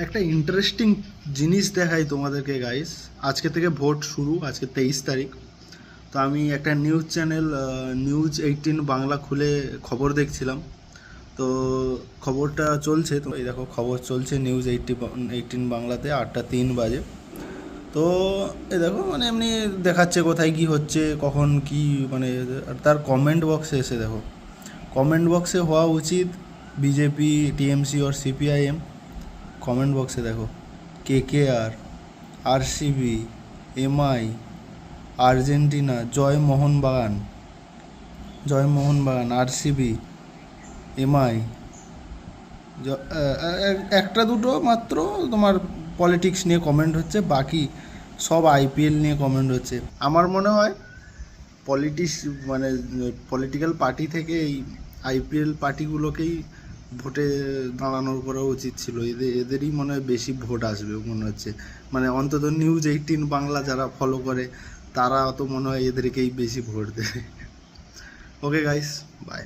একটা ইন্টারেস্টিং জিনিস দেখাই তোমাদেরকে গাইস। আজকে থেকে ভোট শুরু, আজকে 23 তারিখ। তো আমি একটা নিউজ চ্যানেল নিউজ 18 বাংলা খুলে খবর দেখছিলাম। তো খবরটা চলছে, তো এই দেখো খবর চলছে নিউজ 18 বাংলাতে 8টা 3 বাজে। তো এই দেখো মানে এমনি দেখাচ্ছে কোথায় কি হচ্ছে, কখন কি মানে। আর তার কমেন্ট বক্সে এসে দেখো, কমেন্ট বক্সে হওয়া উচিত বিজেপি, টিএমসি और সিপিআইএম। কমেন্ট বক্সে দেখো KKR, RCB, MI, আর্জেন্টিনা, জয় মোহনবাগান, RCB, MI, একটা দুটো মাত্র তোমার পলিটিক্স নিয়ে কমেন্ট হচ্ছে, বাকি সব আইপিএল নিয়ে কমেন্ট হচ্ছে। আমার মনে হয় মানে পলিটিক্যাল পার্টি থেকে এই আইপিএল পার্টিগুলোকেই ভোটে দাঁড়ানোর করা উচিত ছিল। এদেরই মনে হয় বেশি ভোট আসবে মনে হচ্ছে। মানে অন্তত নিউজ 18 বাংলা যারা ফলো করে তারা তো মনে হয় এদেরকেই বেশি ভোট দেবে। Okay guys, by.